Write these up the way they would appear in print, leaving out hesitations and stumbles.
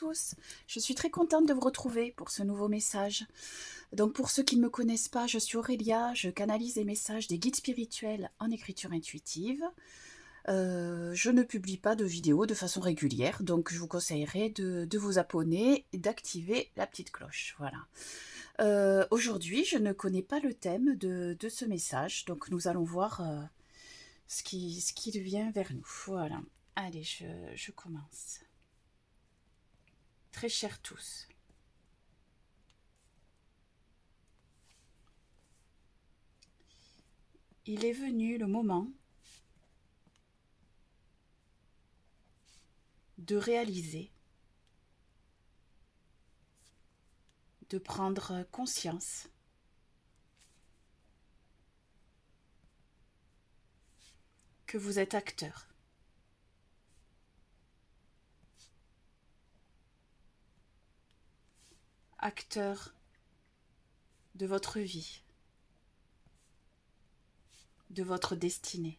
tous, je suis très contente de vous retrouver pour ce nouveau message. Donc pour ceux qui ne me connaissent pas, je suis Aurélia, je canalise les messages des guides spirituels en écriture intuitive. Je ne publie pas de vidéos de façon régulière, donc je vous conseillerais de vous abonner et d'activer la petite cloche. Voilà. Aujourd'hui, je ne connais pas le thème de ce message, donc nous allons voir ce qui vient vers nous. Voilà. Allez, je commence. Très chers tous, il est venu le moment de réaliser, de prendre conscience que vous êtes acteur. Acteur de votre vie, de votre destinée.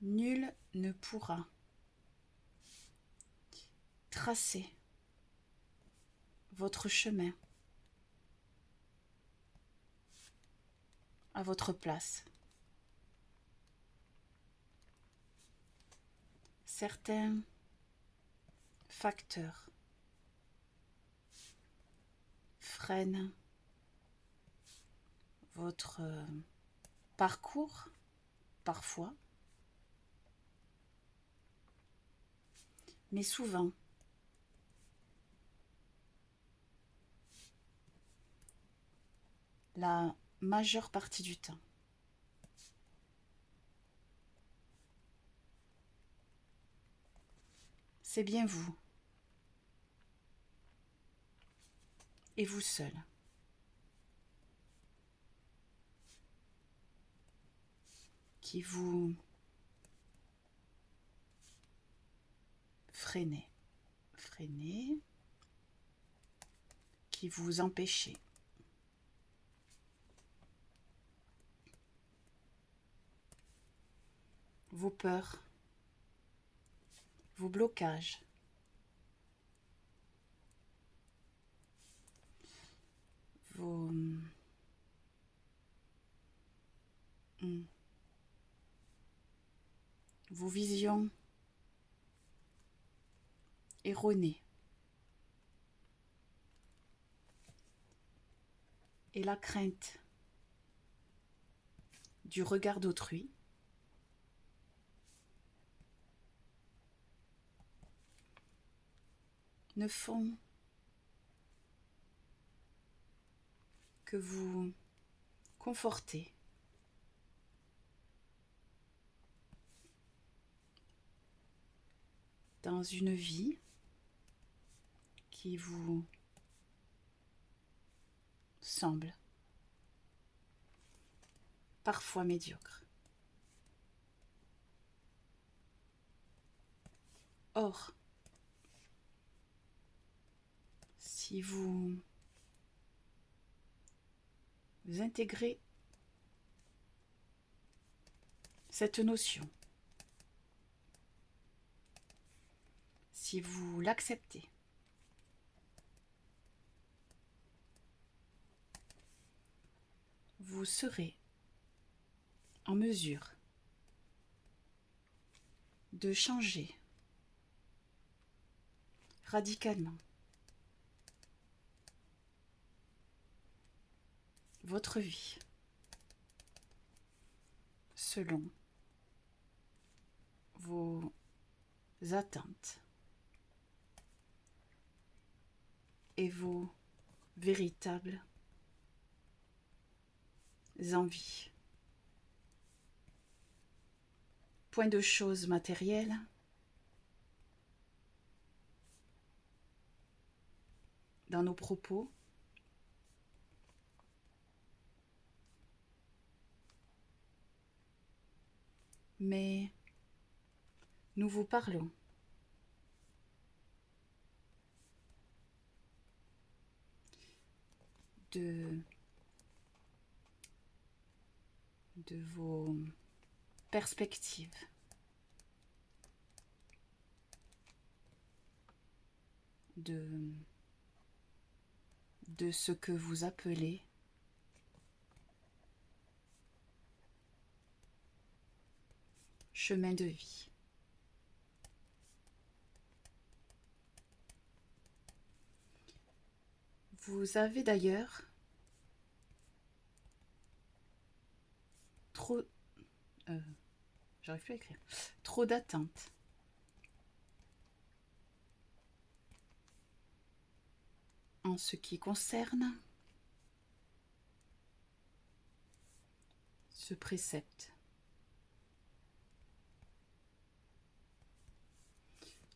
Nul ne pourra tracer votre chemin à votre place. Certains facteurs freinent votre parcours parfois, mais souvent la majeure partie du temps. C'est bien vous, et vous seul, qui vous freinez, qui vous empêchez. Vos peurs, vos blocages, vos visions erronées et la crainte du regard d'autrui ne font que vous conforter dans une vie qui vous semble parfois médiocre. Or, si vous intégrez cette notion, si vous l'acceptez, vous serez en mesure de changer radicalement votre vie selon vos attentes et vos véritables envies. Point de choses matérielles, dans nos propos, mais nous vous parlons de vos perspective de ce que vous appelez chemin de vie. Vous avez d'ailleurs j'arrive plus à écrire, trop d'attentes. En ce qui concerne ce précepte.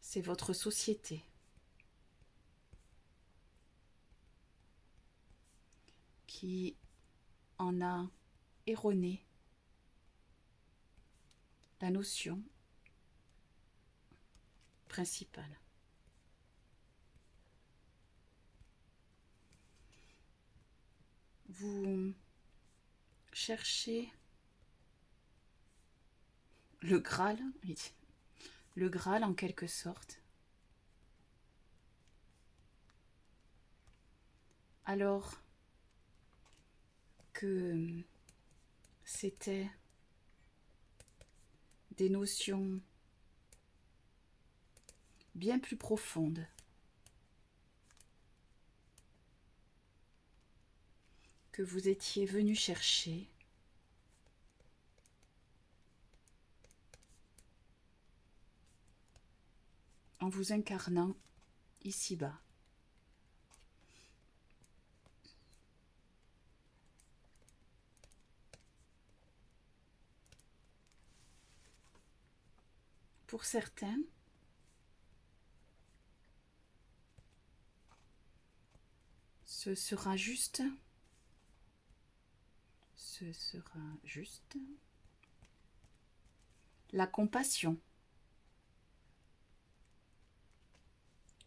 C'est votre société qui en a erroné la notion principale. Vous cherchez le Graal, le Graal en quelque sorte, alors que c'était des notions bien plus profondes que vous étiez venu chercher en vous incarnant ici-bas. Pour certains, ce sera juste la compassion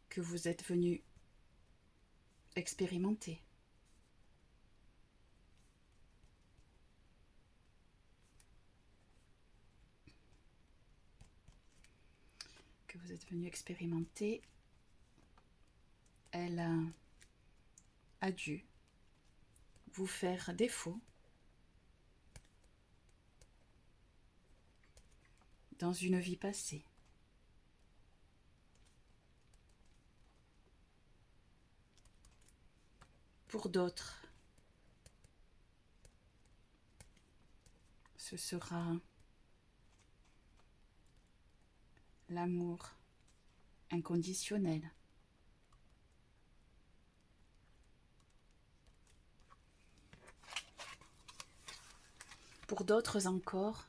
que vous êtes venu expérimenter. Que vous êtes venu expérimenter, elle a dû vous faire défaut dans une vie passée. Pour d'autres, ce sera l'amour inconditionnel. Pour d'autres encore,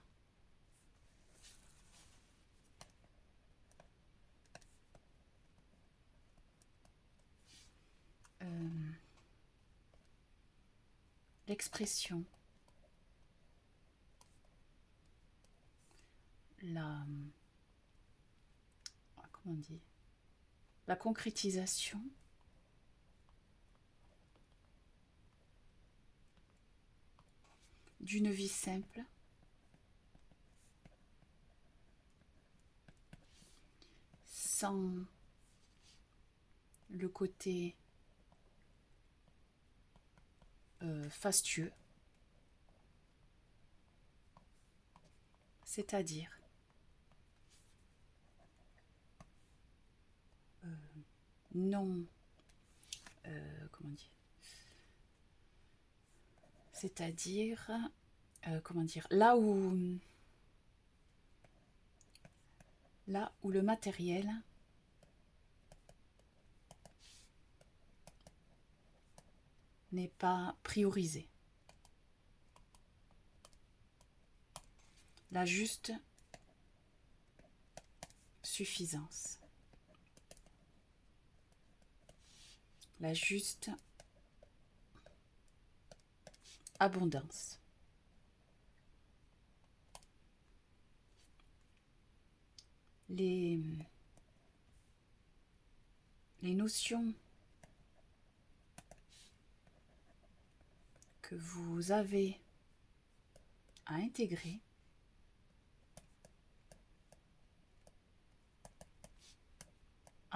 l'expression, la concrétisation d'une vie simple, sans le côté fastueux, c'est-à-dire non, c'est-à-dire, là où le matériel n'est pas priorisé. La juste suffisance. La juste abondance. Les notions que vous avez à intégrer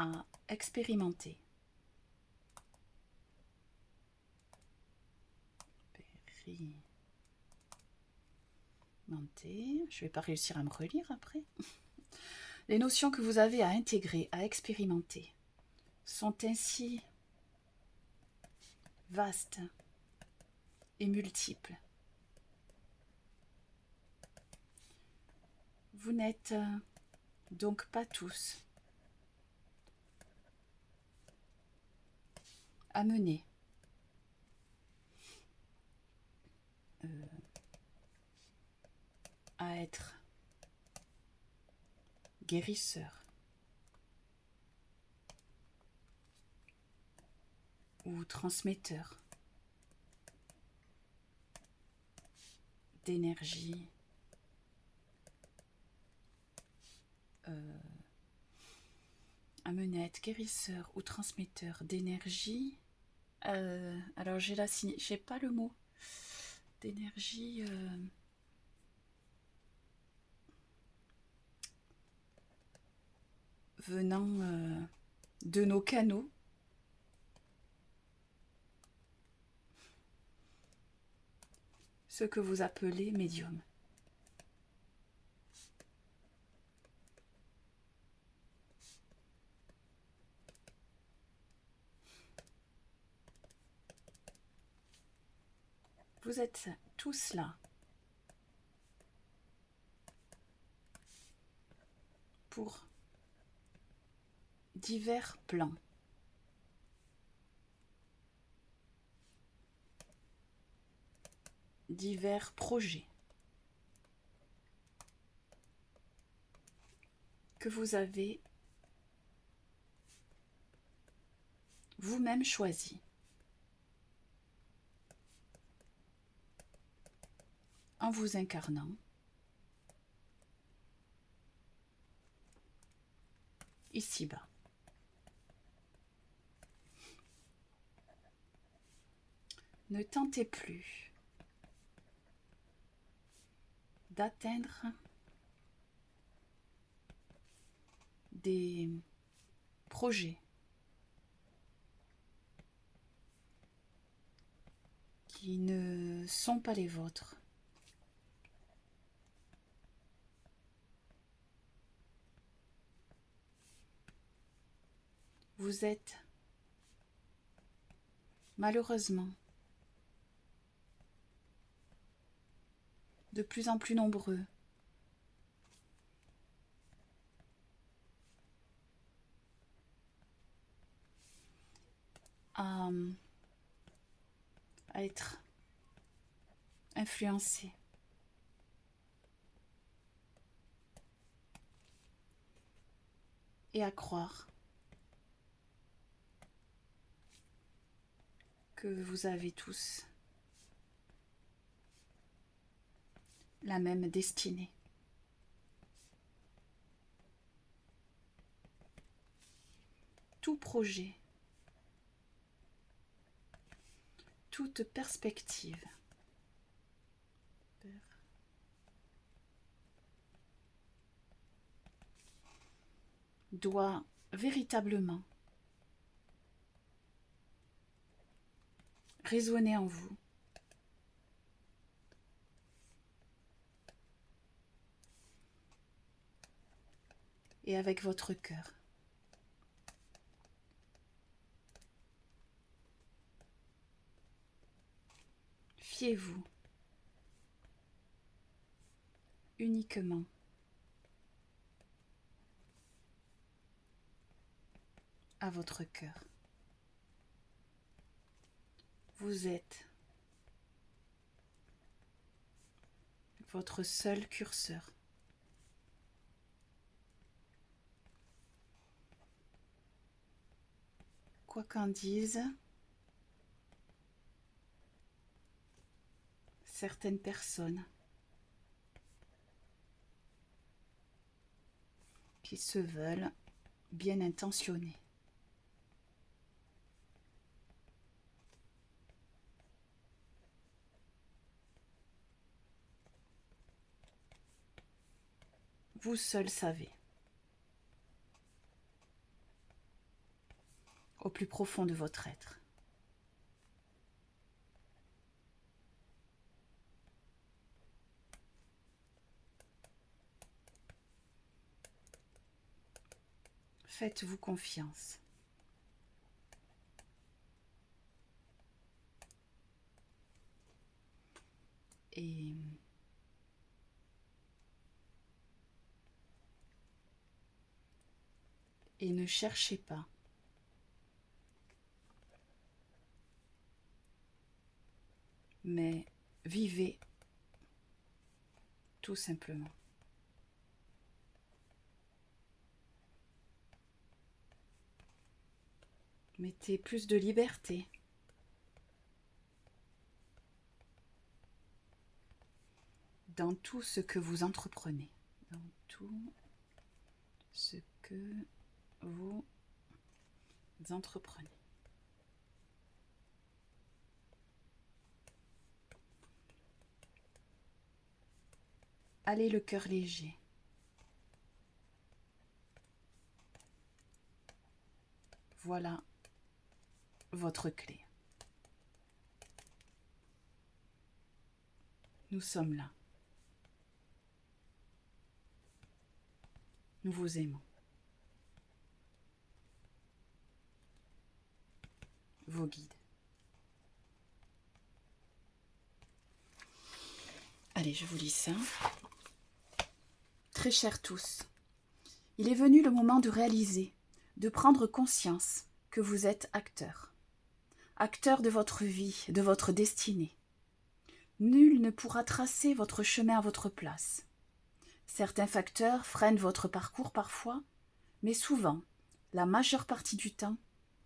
à expérimenter. Je ne vais pas réussir à me relire après. Les notions que vous avez à intégrer, à expérimenter, sont ainsi vastes et multiples. Vous n'êtes donc pas tous amenés à être guérisseurs ou transmetteurs d'énergie, amenés à être guérisseurs ou transmetteurs d'énergie. Alors j'ai pas le mot d'énergie. Venant de nos canaux. Ce que vous appelez médium. Vous êtes tous là pour divers plans. Divers projets que vous avez vous-même choisis. En vous incarnant ici-bas. Ne tentez plus d'atteindre des projets qui ne sont pas les vôtres. Vous êtes malheureusement de plus en plus nombreux à être influencés et à croire que vous avez tous la même destinée. Tout projet, toute perspective doit véritablement résonner en vous. Et avec votre cœur. Fiez-vous uniquement à votre cœur. Vous êtes votre seul curseur. Quoi qu'en disent certaines personnes qui se veulent bien intentionnées. Vous seul savez. au plus profond de votre être. Faites-vous confiance. Et ne cherchez pas. Mais vivez tout simplement. Mettez plus de liberté. Dans tout ce que vous entreprenez. Dans tout ce que vous entreprenez. Allez le cœur léger. Voilà votre clé. Nous sommes là. Nous vous aimons. Vos guides. Allez, je vous lis ça. Très chers tous, il est venu le moment de réaliser, de prendre conscience que vous êtes acteur. Acteur de votre vie, de votre destinée. Nul ne pourra tracer votre chemin à votre place. Certains facteurs freinent votre parcours parfois, mais souvent, la majeure partie du temps,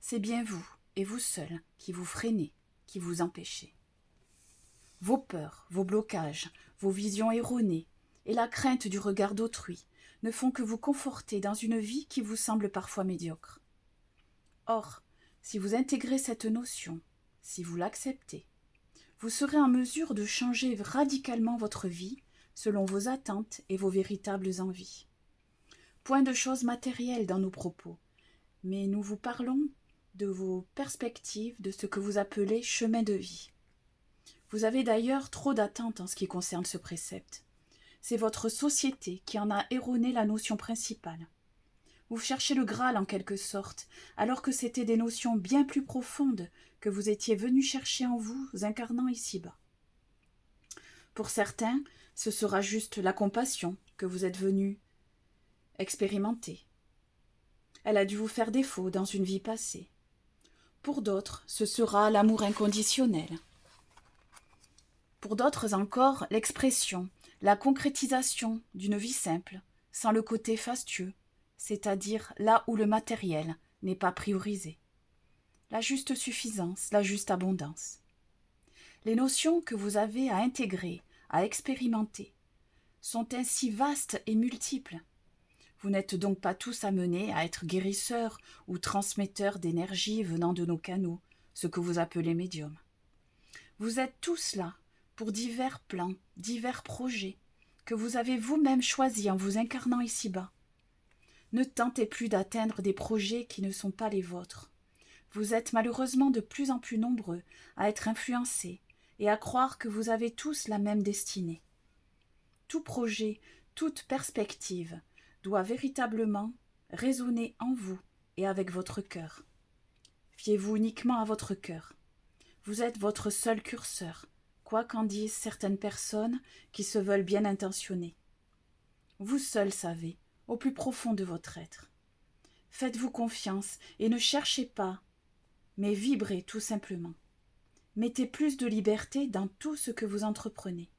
c'est bien vous et vous seul qui vous freinez, qui vous empêchez. Vos peurs, vos blocages, vos visions erronées et la crainte du regard d'autrui ne font que vous conforter dans une vie qui vous semble parfois médiocre. Or, si vous intégrez cette notion, si vous l'acceptez, vous serez en mesure de changer radicalement votre vie selon vos attentes et vos véritables envies. Point de choses matérielles dans nos propos, mais nous vous parlons de vos perspectives, de ce que vous appelez chemin de vie. Vous avez d'ailleurs trop d'attentes en ce qui concerne ce précepte. C'est votre société qui en a erroné la notion principale. Vous cherchez le Graal en quelque sorte, alors que c'était des notions bien plus profondes que vous étiez venu chercher en vous, incarnant ici-bas. Pour certains, ce sera juste la compassion que vous êtes venu expérimenter. Elle a dû vous faire défaut dans une vie passée. Pour d'autres, ce sera l'amour inconditionnel. Pour d'autres encore, l'expression, la concrétisation d'une vie simple, sans le côté fastueux, c'est-à-dire là où le matériel n'est pas priorisé. La juste suffisance, la juste abondance. Les notions que vous avez à intégrer, à expérimenter, sont ainsi vastes et multiples. Vous n'êtes donc pas tous amenés à être guérisseurs ou transmetteurs d'énergie venant de nos canaux, ce que vous appelez médiums. Vous êtes tous là pour divers plans, divers projets, que vous avez vous-même choisis en vous incarnant ici-bas. Ne tentez plus d'atteindre des projets qui ne sont pas les vôtres. Vous êtes malheureusement de plus en plus nombreux à être influencés et à croire que vous avez tous la même destinée. Tout projet, toute perspective doit véritablement résonner en vous et avec votre cœur. Fiez-vous uniquement à votre cœur. Vous êtes votre seul curseur, quoi qu'en disent certaines personnes qui se veulent bien intentionnées. Vous seul savez, au plus profond de votre être. Faites-vous confiance et ne cherchez pas, mais vibrez tout simplement. Mettez plus de liberté dans tout ce que vous entreprenez.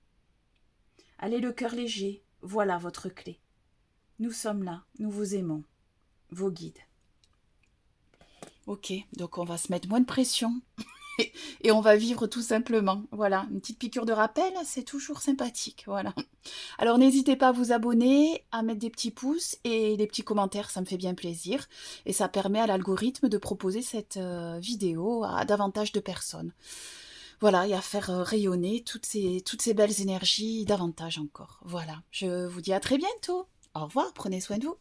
Allez le cœur léger, voilà votre clé. Nous sommes là, nous vous aimons. Vos guides. Ok, donc on va se mettre moins de pression et on va vivre tout simplement. Voilà, une petite piqûre de rappel, c'est toujours sympathique. Voilà. Alors n'hésitez pas à vous abonner, à mettre des petits pouces et des petits commentaires, ça me fait bien plaisir. Et ça permet à l'algorithme de proposer cette vidéo à davantage de personnes. Voilà, et à faire rayonner toutes ces belles énergies davantage encore. Voilà, je vous dis à très bientôt. Au revoir, prenez soin de vous.